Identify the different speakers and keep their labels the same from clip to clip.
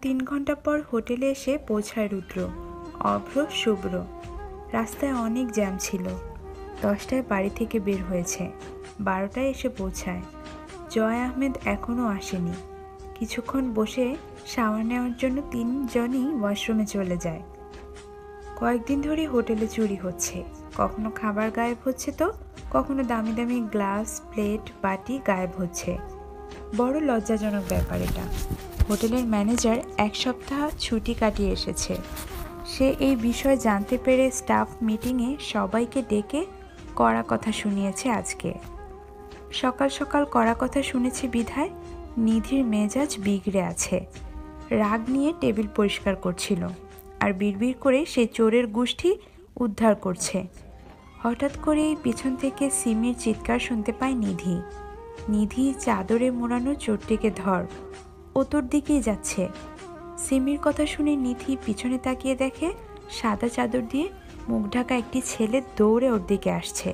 Speaker 1: 3 ঘন্টা পর হোটেলে এসে পৌঁছায় রুদ্র, অভ্র, শুভ্র। রাস্তায় অনেক জ্যাম ছিল। 10টায় বাড়ি থেকে বের হয়েছে, 12টায় এসে পৌঁছায়। জয় আহমেদ এখনও আসেনি। কিছুক্ষণ বসে শাওয়ার নেওয়ার জন্য 3 জনই ওয়াশরুমে চলে যায়। কয়েকদিন ধরে হোটেলে চুরি হচ্ছে, কখনো খাবার গায়েব হচ্ছে তো কখনো দামি দামি গ্লাস, প্লেট, বাটি গায়েব হচ্ছে। বড় লজ্জাজনক ব্যাপার এটা। হোটেলের ম্যানেজার 1 সপ্তাহ ছুটি কাটিয়ে এসেছে। সে এই বিষয় জানতে পেরে স্টাফ মিটিংয়ে সবাইকে ডেকে কড়া কথা শুনিয়েছে আজকে। সকাল সকাল কড়া কথা শুনেছে বিধায় নিধির মেজাজ বিগড়ে আছে। রাগ নিয়ে টেবিল পরিষ্কার করছিল আর বিড়বিড় করে সে চোরের গোষ্ঠী উদ্ধার করছে। হঠাৎ করেই পিছন থেকে সিমির চিৎকার শুনতে পায় নিধি। নিধি, চাদরে মোড়ানো চোরটিকে ধর, ও তোর দিকেই যাচ্ছে। সিমির কথা শুনে নিধি পিছনে তাকিয়ে দেখে সাদা চাদর দিয়ে মুখ ঢাকা একটি ছেলে দৌড়ে ওর দিকে আসছে।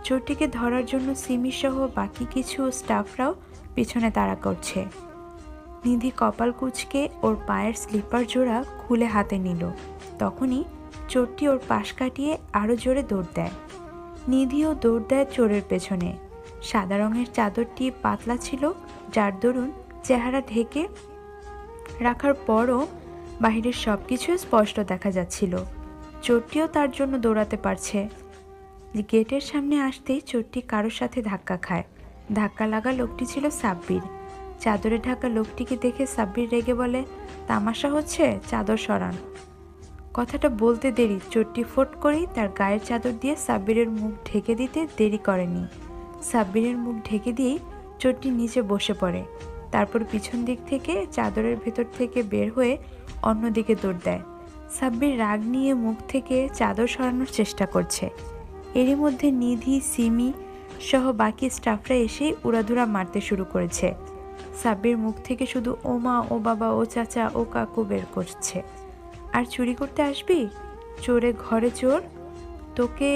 Speaker 1: চোরটিকে ধরার জন্য সিমি সহ বাকি কিছু স্টাফরাও পিছনে তাড়া করছে। নিধি কপাল কুঁচকে ওর পায়ের স্লিপার জোড়া খুলে হাতে নিল। তখনই চোরটি ওর পাশ কাটিয়ে আরও জোরে দৌড় দেয়। নিধিও দৌড় দেয় চোরের পেছনে। সাদা রঙের চাদরটি পাতলা ছিল, যার দরুন চেহারা ঢেকে রাখার পরও বাহিরের সব কিছু স্পষ্ট দেখা যাচ্ছিল। চোরটিও তার জন্য দৌড়াতে পারছে। গেটের সামনে আসতেই চোরটি কারোর সাথে ধাক্কা খায়। ধাক্কা লাগা লোকটি ছিল সাব্বির। চাদরে ঢাকা লোকটিকে দেখে সাব্বির রেগে বলে, তামাশা হচ্ছে, চাদর সরান। কথাটা বলতে দেরি চোরটি ফোট করেই তার গায়ের চাদর দিয়ে সাব্বিরের মুখ ঢেকে দিতে দেরি করেনি। সাব্বিরের মুখ ঢেকে দিয়েই চোরটি নিচে বসে পড়ে। তারপর পিছন দিক থেকে চাদরের ভেতর থেকে বের হয়ে অন্যদিকে দৌড় দেয়। সাব্বির রাগ নিয়ে মুখ থেকে চাদর সরানোর চেষ্টা করছে। এরই মধ্যে নিধি, সিমি সহ বাকি স্টাফরা এসেই উড়াধুরা মারতে শুরু করেছে। সাব্বির মুখ থেকে শুধু ও মা, ও বাবা, ও চাচা, ও কাকু বের করছে। আর চুরি করতে আসবি? চোরে ঘরে চোর, তোকে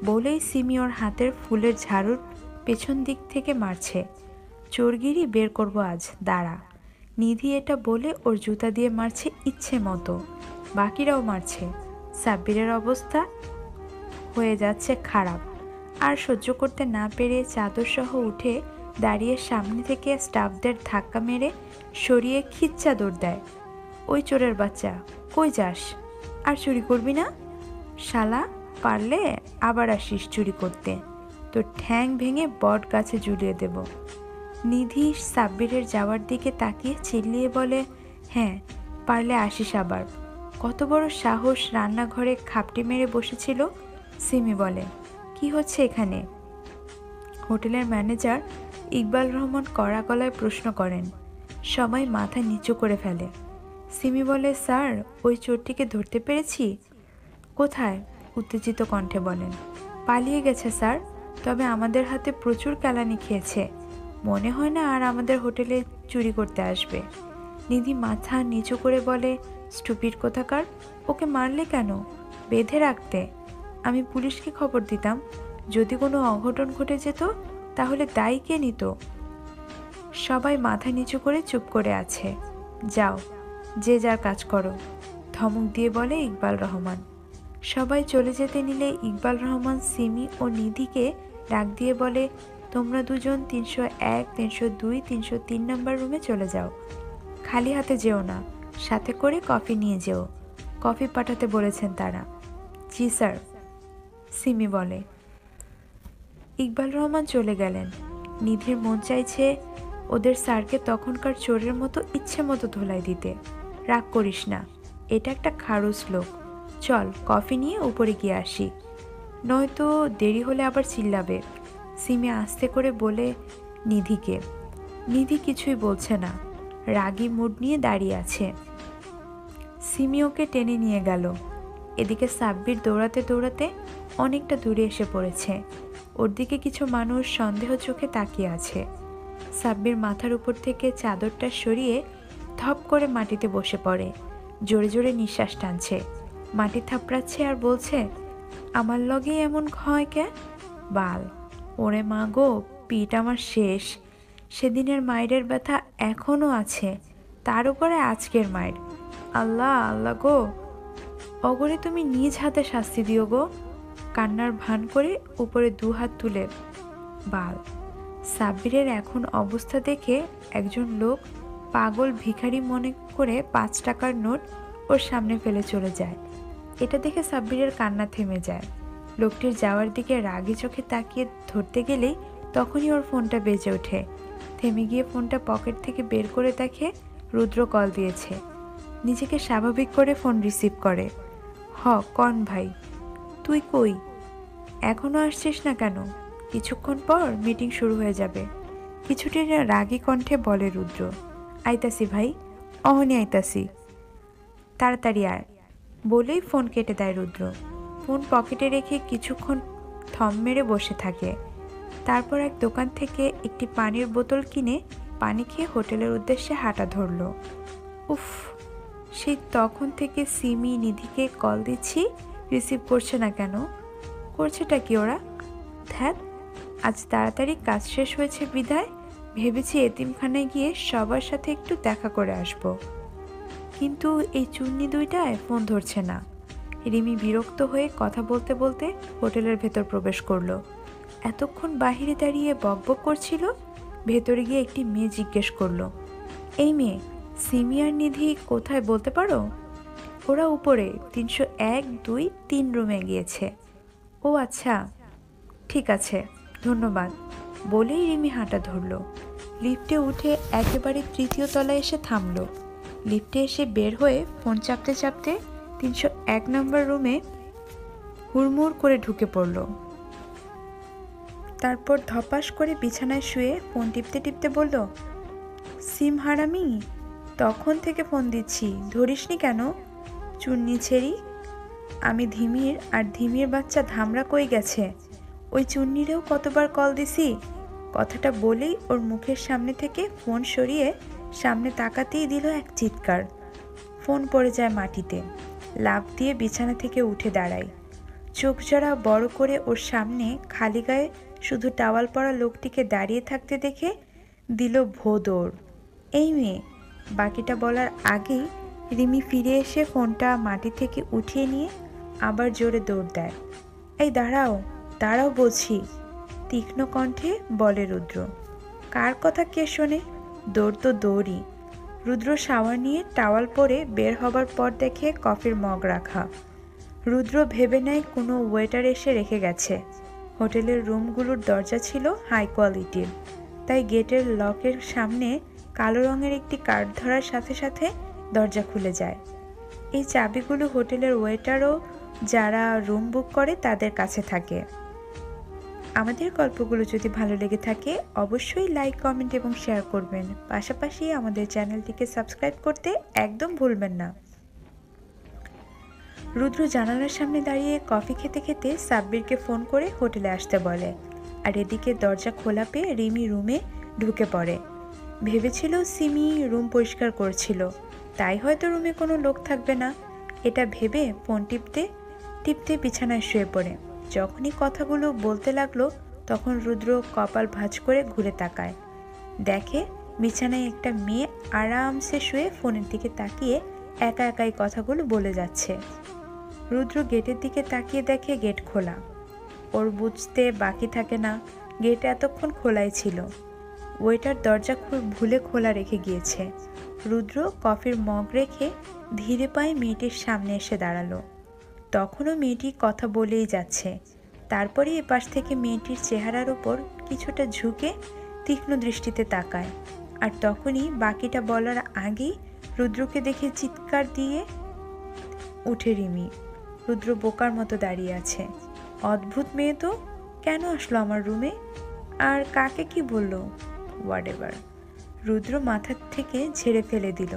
Speaker 1: বলেই সিমি ওর হাতের ফুলের ঝাড়ুর পেছন দিক থেকে মারছে। চোরগিরি বের করবো আজ, দাঁড়া। নিধি এটা বলে ওর জুতা দিয়ে মারছে ইচ্ছে মতো। বাকিরাও মারছে। সাব্বিরের অবস্থা হয়ে যাচ্ছে খারাপ। আর সহ্য করতে না পেরে চাদর সহ উঠে দাঁড়িয়ে সামনে থেকে স্টাফদের ধাক্কা মেরে সরিয়ে খিচ্চা দৌড় দেয়। ওই চোরের বাচ্চা, কই যাস? আর চুরি করবি না? শালা, পারলে আবার আসিস চুরি করতে, তোর ঠ্যাং ভেঙে বট গাছে ঝুলিয়ে দেব। নিধি সাব্বিরের যাওয়ার দিকে তাকিয়ে চিল্লিয়ে বলে, হ্যাঁ, পারলে আসিস আবার। কত বড় সাহস রান্নাঘরে খাপটি মেরে বসেছিল। সিমি বলে, কি হচ্ছে এখানে? হোটেলের ম্যানেজার ইকবাল রহমান কড়া গলায় প্রশ্ন করেন। সবাই মাথা নিচু করে ফেলে। সিমি বলে, স্যার, ওই চোরটিকে ধরতে পেরেছি। কোথায়? উত্তেজিত কণ্ঠে বলেন। পালিয়ে গেছে স্যার, তবে আমাদের হাতে প্রচুর কেলানি খেয়েছে। মনে হয় না আর আমাদের হোটেলে চুরি করতে আসবে। নিধি মাথা নিচু করে বলে, স্টুপিড কোথাকার, ওকে মারলে কেন? বেঁধে রাখতে। আমি পুলিশকে খবর দিতাম। যদি কোনো অঘটন ঘটে যেত তাহলে দায়ী কে নিত? সবাই মাথা নিচু করে চুপ করে আছে। যাও, যে যার কাজ করো, ধমক দিয়ে বলে ইকবাল রহমান। সবাই চলে যেতে নিলে ইকবাল রহমান সিমি ও নিধিকে ডাক দিয়ে বলে, তোমরা দুজন 301, 302, 303 নম্বর রুমে চলে যাও। খালি হাতে যেও না, সাথে করে কফি নিয়ে যেও। কফি পাঠাতে বলেছেন তারা। জি স্যার, সিমি বলে। ইকবাল রহমান চলে গেলেন। নিধির মন চাইছে ওদের স্যারকে তখনকার চোরের মতো ইচ্ছে মতো ধোলাই দিতে। রাগ করিস না, এটা একটা খারুস লোক। চল কফি নিয়ে উপরে গিয়ে আসি, নয়তো দেরি হলে আবার চিল্লাবে। সিমি আস্তে করে বলে নিধিকে। নিধি কিছুই বলছে না, রাগী মুড নিয়ে দাঁড়িয়ে আছে। সিমি ওকে টেনে নিয়ে গেল। এদিকে সাব্বির দৌড়াতে দৌড়াতে অনেকটা দূরে এসে পড়েছে। ওর দিকে কিছু মানুষ সন্দেহ চোখে তাকিয়ে আছে। সাব্বির মাথার উপর থেকে চাদরটা সরিয়ে ধপ করে মাটিতে বসে পড়ে। জোরে জোরে নিঃশ্বাস টানছে, মাটি থাপড়াচ্ছে আর বলছে, আমার লগেই এমন হয় কে? বাল, ওরে মা গো, পিঠ আমার শেষ। সেদিনের মায়ের ব্যথা এখনও আছে। তার উপরে আজকের মায়ের। আল্লাহ আল্লাহ গো, অগরে তুমি নিজ হাতে শাস্তি দিও গো। কান্নার ভান করে উপরে দুহাত তুলে বাল। সাব্বিরের এখন অবস্থা দেখে একজন লোক পাগল ভিখারি মনে করে 5 টাকার নোট ওর সামনে ফেলে চলে যায়। এটা দেখে সাব্বিরের কান্না থেমে যায়। লোকটির যাওয়ার দিকে রাগী চোখে তাকিয়ে ধরতে গেলেই তখনই ওর ফোনটা বেজে ওঠে। থেমে গিয়ে ফোনটা পকেট থেকে বের করে দেখে রুদ্র কল দিয়েছে। নিজেকে স্বাভাবিক করে ফোন রিসিভ করে। কন ভাই, তুই কই? এখনো আসছিস না কেন? কিছুক্ষণ পর মিটিং শুরু হয়ে যাবে, কিছুটি রাগী কণ্ঠে বলে রুদ্র। আইতাসি ভাই, অহনি আইতাসি, তাড়াতাড়ি আয় বলেই ফোন কেটে দেয় রুদ্র। ফোন পকেটে রেখে কিছুক্ষণ থম মেরে বসে থাকে। তারপর এক দোকান থেকে একটি পানির বোতল কিনে পানি খেয়ে হোটেলের উদ্দেশ্যে হাঁটা ধরল। উফ, সেই তখন থেকে সিমি নিধিকে কল দিচ্ছি, রিসিভ করছে না কেন? করছেটা কি ওরা? ধ্যাত, আজ তাড়াতাড়ি কাজ শেষ হয়েছে বিদায় ভেবেছি এতিমখানায় গিয়ে সবার সাথে একটু দেখা করে আসব। কিন্তু এই চুন্নি দুইটায় ফোন ধরছে না। রিমি বিরক্ত হয়ে কথা বলতে বলতে হোটেলের ভেতর প্রবেশ করলো। এতক্ষণ বাহিরে দাঁড়িয়ে বকবক করছিল। ভেতরে গিয়ে একটি মেয়ে জিজ্ঞেস করলো, এই মেয়ে, সিমি আর নিধি কোথায় বলতে পারো? ওরা উপরে 301, 2, 3 রুমে গিয়েছে। ও আচ্ছা, ঠিক আছে, ধন্যবাদ বলেই রিমি হাঁটা ধরল। লিফটে উঠে একেবারে 3য় তলায় এসে থামল। লিফটে এসে বের হয়ে ফোন চাপতে চাপতে 301 নম্বর রুমে হুড়মুড় করে ঢুকে পড়ল। তারপর ধপাস করে বিছানায় শুয়ে ফোন টিপতে টিপতে বলল, সিম হারামি, তখন থেকে ফোন দিচ্ছি, ধরিসনি কেন? চুন্নি ছেড়ি, আমি ধিমির আর ধিমির বাচ্চা ধামরা কই গেছে? ওই চুন্নিরেও কতবার কল দিছি। কথাটা বলেই ওর মুখের সামনে থেকে ফোন সরিয়ে সামনে তাকাতেই দিল এক চিৎকার। ফোন পড়ে যায় মাটিতে। লাফ দিয়ে বিছানা থেকে উঠে দাঁড়ায়। চোখ জোড়া বড় করে ওর সামনে খালি গায়ে শুধু টাওয়াল পরা লোকটিকে দাঁড়িয়ে থাকতে দেখে দিল ভোদৌড়। এই মেয়ে, বাকিটা বলার আগেই রিমি ফিরে এসে ফোনটা মাটি থেকে উঠিয়ে নিয়ে আবার জোরে দৌড় দেয়। এই দাঁড়াও দাঁড়াও বলছি, তীক্ষ্ণ কণ্ঠে বলে রুদ্র। কার কথা কে শোনে? দৌড় তো দৌড়ই। রুদ্র শাওয়ার নিয়ে টাওয়াল পরে বের হবার পর দেখে কফির মগ রাখা। রুদ্র ভেবে নেয় কোনো ওয়েটার এসে রেখে গেছে। হোটেলের রুমগুলোর দরজা ছিল হাই কোয়ালিটির, তাই গেটের লকের সামনে কালো রঙের একটি কার্ড ধরার সাথে সাথে দরজা খুলে যায়। এই চাবিগুলো হোটেলের ওয়েটারও যারা রুম বুক করে তাদের কাছে থাকে। আমাদের গল্পগুলো যদি ভালো লেগে থাকে অবশ্যই লাইক, কমেন্ট এবং শেয়ার করবেন। পাশাপাশি আমাদের চ্যানেলটিকে সাবস্ক্রাইব করতে একদম ভুলবেন না। রুদ্র জানালার সামনে দাঁড়িয়ে কফি খেতে খেতে সাব্বিরকে ফোন করে হোটেলে আসতে বলে। আর এদিকে দরজা খোলা পেয়ে রিমি রুমে ঢুকে পড়ে। ভেবেছিল সিমি রুম পরিষ্কার করছিল, তাই হয়তো রুমে কোনো লোক থাকবে না। এটা ভেবে ফোন টিপতে টিপতে বিছানায় শুয়ে পড়ে। যখনই কথাগুলো বলতে লাগলো তখন রুদ্র কপাল ভাঁজ করে ঘুরে তাকায়। দেখে বিছানায় একটা মেয়ে আরামসে শুয়ে ফোনের দিকে তাকিয়ে একা একাই কথাগুলো বলে যাচ্ছে। রুদ্র গেটের দিকে তাকিয়ে দেখে গেট খোলা। ওর বুঝতে বাকি থাকে না গেট এতক্ষণ খোলাই ছিল। ওয়েটার দরজা ভুলে খোলা রেখে গিয়েছে। রুদ্র কফির মগ রেখে ধীরে পায়ে মেয়েটির সামনে এসে দাঁড়ালো। তখনও মেয়েটি কথা বলেই যাচ্ছে। তারপরে এপাশ থেকে মেয়েটির চেহারার উপর কিছুটা ঝুঁকে তীক্ষ্ণ দৃষ্টিতে তাকায়। আর তখনই বাকিটা বলার আগেই রুদ্রকে দেখে চিৎকার দিয়ে উঠে রিমি। রুদ্র বোকার মতো দাঁড়িয়ে আছে। অদ্ভুত মেয়ে তো, কেন আসলো আমার রুমে? আর কাকে কি বললো? হোয়াটএভার। রুদ্র মাথা থেকে ঝেড়ে ফেলে দিল।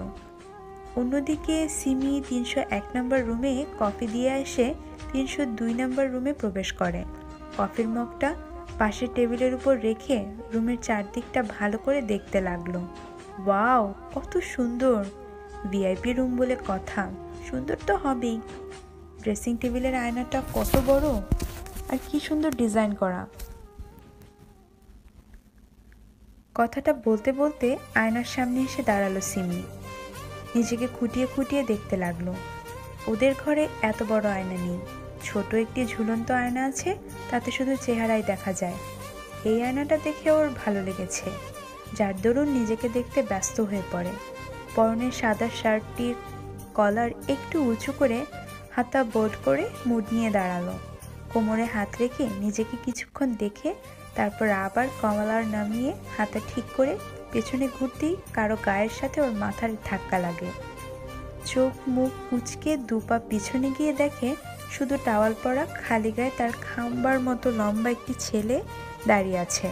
Speaker 1: অন্যদিকে সিমি 301 নম্বর রুমে কফি দিয়ে এসে 302 নম্বর রুমে প্রবেশ করে। কফির মগটা পাশের টেবিলের উপর রেখে রুমের চারদিকটা ভালো করে দেখতে লাগলো। ওয়াও, কত সুন্দর! ভিআইপি রুম বলে কথা, সুন্দর তো হবেই। ড্রেসিং টেবিলের আয়নাটা কত বড় আর কি সুন্দর ডিজাইন করা। কথাটা বলতে বলতে আয়নার সামনে এসে দাঁড়ালো সিমি। নিজেকে খুঁটিয়ে খুঁটিয়ে দেখতে লাগলো। ওদের ঘরে এত বড় আয়না নেই, ছোট একটি ঝুলন্ত আয়না আছে, তাতে শুধু চেহারাই দেখা যায়। এই আয়নাটা দেখে ওর ভালো লেগেছে, যার দরুন নিজেকে দেখতে ব্যস্ত হয়ে পড়ে। পরনের সাদা শার্টটির কলার একটু উঁচু করে হাতা বোল্ড করে মুড নিয়ে দাঁড়ালো। কোমরে হাত রেখে নিজেকে কিছুক্ষণ দেখে তারপর আবার কলার নামিয়ে হাতা ঠিক করে পেছনে ঘুরতেই কারো গায়ের সাথে ওর মাথার ধাক্কা লাগে। চোখ মুখ কুঁচকে দুপা পিছনে গিয়ে দেখে শুধু টাওয়াল পরা খালি গায়ে তার খাম্বার মতো লম্বা একটি ছেলে দাঁড়িয়ে আছে।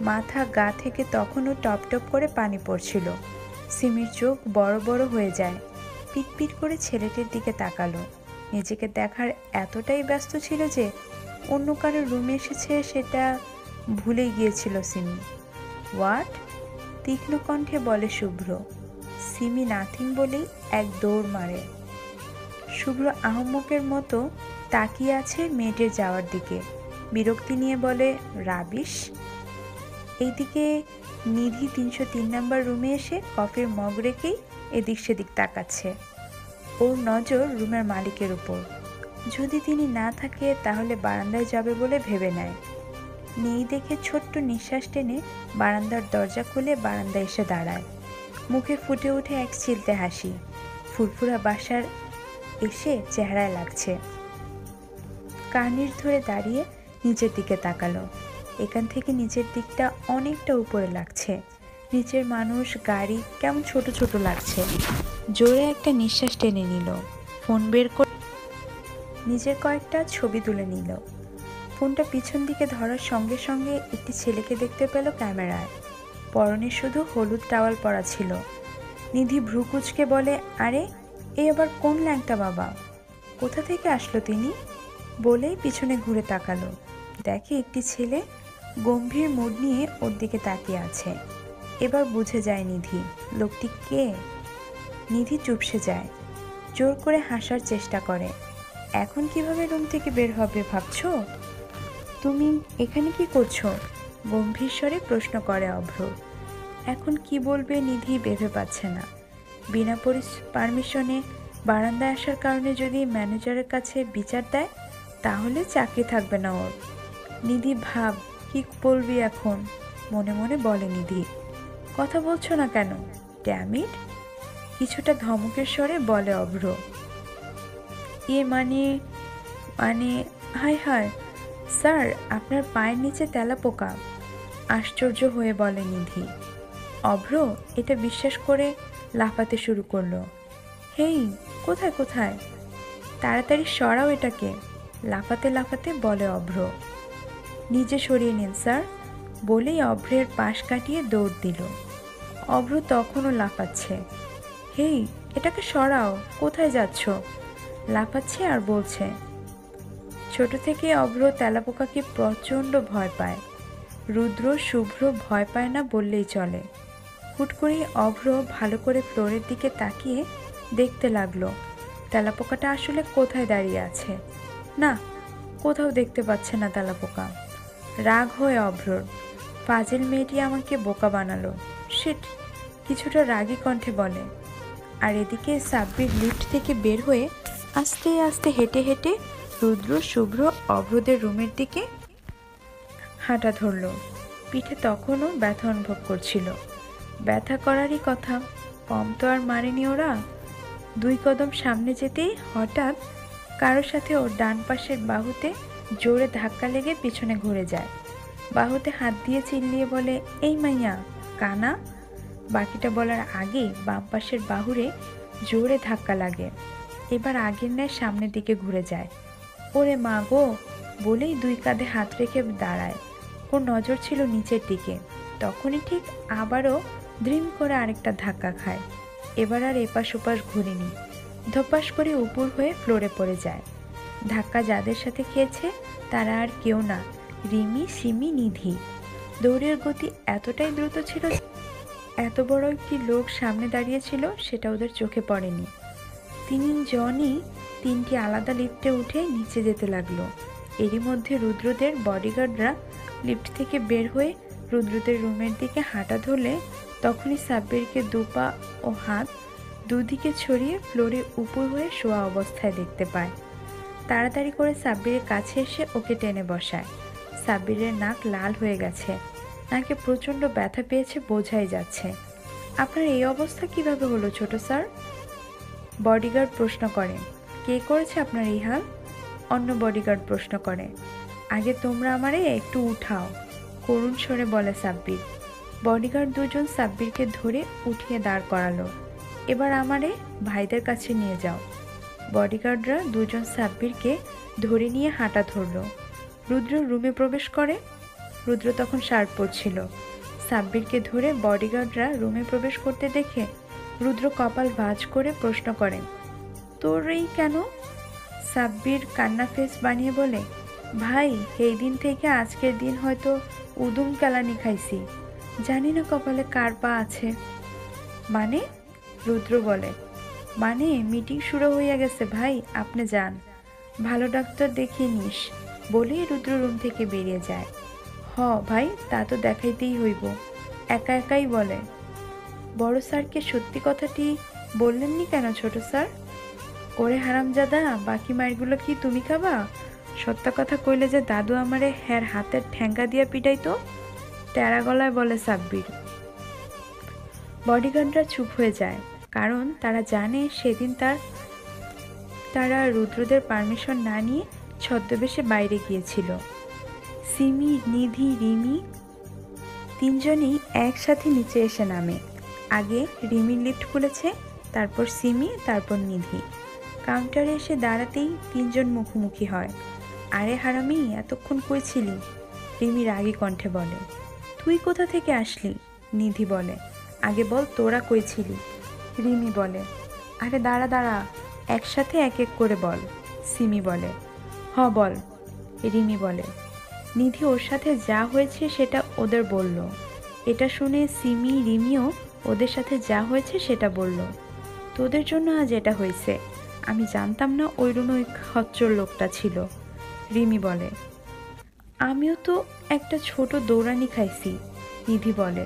Speaker 1: মাথা গা থেকে তখনও টপ টপ করে পানি পড়ছিল। সিমির চোখ বড় বড় হয়ে যায়, পিটপিট করে ছেলেটির দিকে তাকালো। নিজেকে দেখার এতটাই ব্যস্ত ছিল যে অন্য কারো রুমে এসেছে সেটা ভুলেই গিয়েছিল সিমি। হোয়াট? তীক্ষ্ণ কণ্ঠে বলে শুভ্র। সিমি নাথিং বলেই এক দৌড় মারে। শুভ্র আহম্মকের মতো তাকিয়ে আছে মেয়েটির যাওয়ার দিকে, বিরক্তি নিয়ে বলে, রাবিশ। এইদিকে নিধি 303 নম্বর রুমে এসে কফির মগ রেখেই এদিক সেদিক তাকাচ্ছে। ওর নজর রুমের মালিকের উপর। যদি তিনি না থাকে তাহলে বারান্দায় যাবে বলে ভেবে নেয়। নেই দেখে ছোট্ট নিঃশ্বাস টেনে বারান্দার দরজা খুলে বারান্দায় এসে দাঁড়ায়। মুখে ফুটে ওঠে এক চিলতে হাসি। ফুরফুরা বাসার এসে চেহারায় লাগছে। কার্নিশ ধরে দাঁড়িয়ে নিচের দিকে তাকালো। এখান থেকে নিচের দিকটা অনেকটা উপরে লাগছে। নিচের মানুষ, গাড়ি কেমন ছোট ছোট লাগছে। জোরে একটা নিঃশ্বাস টেনে নিল। ফোন বের করে নিজের কয়েকটা ছবি তুলে নিল। ফোনটা পিছন দিকে ধরার সঙ্গে সঙ্গে একটি ছেলেকে দেখতে পেল ক্যামেরায়। পরনে শুধু হলুদ টাওয়াল পরা ছিল। নিধি ভ্রুকুচকে বলে, আরে এ আবার কোন ল্যাংটা বাবা? কোথা থেকে আসলো তিনি? বলেই পিছনে ঘুরে তাকালো। দেখে একটি ছেলে গম্ভীর মুড নিয়ে ওর দিকে তাকিয়ে আছে। এবার বুঝে যায় নিধি লোকটি কে। নিধি চুপসে যায়, জোর করে হাসার চেষ্টা করে। এখন কিভাবে রুম থেকে বের হবে ভাবছো? তুমি এখানে কি করছো? গম্ভীর স্বরে প্রশ্ন করে অভ্র। এখন কি বলবে নিধি ভেবে পাচ্ছে না। বিনা পারমিশনে বারান্দায় আসার কারণে যদি ম্যানেজারের কাছে বিচার দেয় তাহলে চাকরি থাকবে না ওর। নিধি ভাব কি বলবি এখন, মনে মনে বলে নিধি। কথা বলছো না কেন? ড্যাম ইট, কিছুটা ধমকের স্বরে বলে অভ্র। মানে মানে হায় হায় স্যার, আপনার পায়ের নিচে তেলাপোকা, আশ্চর্য হয়ে বলে নিধি। অভ্র এটা বিশ্বাস করে লাফাতে শুরু করলো। হেই, কোথায় কোথায়? তাড়াতাড়ি সরাও এটাকে, লাফাতে লাফাতে বলে অভ্র। নিজে সরিয়ে নিন স্যার, বলেই অভ্রের পাশ কাটিয়ে দৌড় দিল। অভ্র তখনও লাফাচ্ছে। হেই, এটাকে সরাও, কোথায় যাচ্ছ? লাফাচ্ছে আর বলছে। ছোট থেকে অভ্র তেলাপোকাকে প্রচণ্ড ভয় পায়। রুদ্র শুভ্র ভয় পায় না বললেই চলে। হুট করেই অভ্র ভালো করে ফ্লোরের দিকে তাকিয়ে দেখতে লাগলো তেলাপোকাটা আসলে কোথায় দাঁড়িয়ে আছে। না, কোথাও দেখতে পাচ্ছে না তেলাপোকা। রাগ হয়ে অভ্রর, ফাজিল মেয়েটি আমাকে বোকা বানালো, শিট, কিছুটা রাগী কণ্ঠে বলে। আর এদিকে সাব্বির লিফট থেকে বের হয়ে আস্তে আস্তে হেঁটে হেঁটে রুদ্র শুভ্র অভ্রদের রুমের দিকে হাঁটা ধরল। পিঠে তখনও ব্যথা অনুভব করছিল। ব্যথা করারই কথা, কম তো আর মারেনি ওরা। 2 কদম সামনে যেতেই হঠাৎ কারোর সাথে ওর ডান পাশের বাহুতে জোরে ধাক্কা লেগে পিছনে ঘুরে যায়। বাহুতে হাত দিয়ে চিল্লিয়ে বলে, এই মাইয়া কানা। বাকিটা বলার আগেই বাম পাশের বাহুরে জোরে ধাক্কা লাগে। এবার আগের ন্যায় সামনের দিকে ঘুরে যায়। ওরে মা গো বলেই 2 কাঁধে হাত রেখে দাঁড়ায়। ওর নজর ছিল নিচের দিকে। তখনই ঠিক আবারও দ্রিম করে আরেকটা ধাক্কা খায়। এবার আর এপাশ ওপাশ ঘুরিনি, ধপাস করে উপর হয়ে ফ্লোরে পড়ে যায়। ধাক্কা যাদের সাথে খেয়েছে তারা আর কেউ না, রিমি, সিমি, নিধি। দৌড়ের গতি এতটাই দ্রুত ছিল, এত বড় একটি লোক সামনে দাঁড়িয়ে ছিল সেটা ওদের চোখে পড়েনি। 3 জনই 3টি আলাদা লিফটে উঠে নিচে যেতে লাগলো। এরই মধ্যে রুদ্রদের বডিগার্ডরা লিফট থেকে বের হয়ে রুদ্রদের রুমের দিকে হাঁটা ধরলে তখনই সাব্বিরকে 2 পা ও হাত দুদিকে ছড়িয়ে ফ্লোরে উপর হয়ে শোয়া অবস্থায় দেখতে পায়। তাড়াতাড়ি করে সাব্বিরের কাছে এসে ওকে টেনে বসায়। সাব্বিরের নাক লাল হয়ে গেছে, নাকে প্রচণ্ড ব্যথা পেয়েছে বোঝাই যাচ্ছে। আপনার এই অবস্থা কিভাবে হলো ছোট স্যার? বডিগার্ড প্রশ্ন করে। কে করেছে আপনার এই হাল? অন্য বডিগার্ড প্রশ্ন করে। আগে তোমরা আমারে একটু উঠাও, করুণ স্বরে বলে সাব্বির। বডিগার্ড দুজন সাব্বিরকে ধরে উঠিয়ে দাঁড় করালো। এবার আমারে ভাইদের কাছে নিয়ে যাও। বডিগার্ডরা দুজন সাব্বিরকে ধরে নিয়ে হাঁটা ধরল। রুদ্র রুমে প্রবেশ করে। রুদ্র তখন শার্ট পরছিল। সাব্বিরকে ধরে বডিগার্ডরা রুমে প্রবেশ করতে দেখে রুদ্র কপাল ভাঁজ করে প্রশ্ন করে, তোর এই কেন? সাব্বির কান্না ফেস বানিয়ে বলে, ভাই এই দিন থেকে আজকের দিন হয়তো উদুম কেলানি খাইছি, জানি না কপালে কার পা আছে। মানে? রুদ্র বলে, মানে মিটিং শুরু হইয়া গেছে ভাই, আপনি যান, ভালো ডাক্তার দেখিয়ে নিস বলেই রুদ্র রুম থেকে বেরিয়ে যায়। হ ভাই, তা তো দেখাইতেই হইব, একা একাই বলে। বড় স্যারকে সত্যি কথাটি বললেননি কেন ছোট স্যার? ওরে হারামজাদা, বাকি মায়েরগুলো কি তুমি খাবা? সত্য কথা কইলে যে দাদু আমারে হ্যার হাতের ঠ্যাঙ্গা দিয়া পিটাইতো, তেরা গলায় বলে সাব্বির। বডিগার্ডরা চুপ হয়ে যায়, কারণ তারা জানে সেদিন তারা রুদ্রদের পারমিশন না নিয়ে ছদ্মবেশে বাইরে গিয়েছিল। সিমি, নিধি, রিমি তিনজনই একসাথে নিচে এসে নামে। আগে রিমির লিফট খুলেছে, তারপর সিমি, তারপর নিধি। কাউন্টারে এসে দাঁড়াতেই তিনজন মুখোমুখি হয়। আরে হারামি, এতক্ষণ কই ছিলি? রিমি রাগী কণ্ঠে বলে। তুই কোথা থেকে আসলি? নিধি বলে। আগে বল তোরা কই ছিলি? রিমি বলে। আরে দাঁড়া দাঁড়া, একসাথে এক এক করে বল। সিমি বলে। হ বল, রিমি বলে। নিধি ওর সাথে যা হয়েছে সেটা ওদের বলল। এটা শুনে সিমি, রিমিও ওদের সাথে যা হয়েছে সেটা বলল। তোদের জন্য আজ এটা হয়েছে, আমি জানতাম না ওই রুমে ওই খচ্চর লোকটা ছিল। রিমি বলে। আমিও তো একটা ছোট দৌড়ানি খাইছি, নিধি বলে।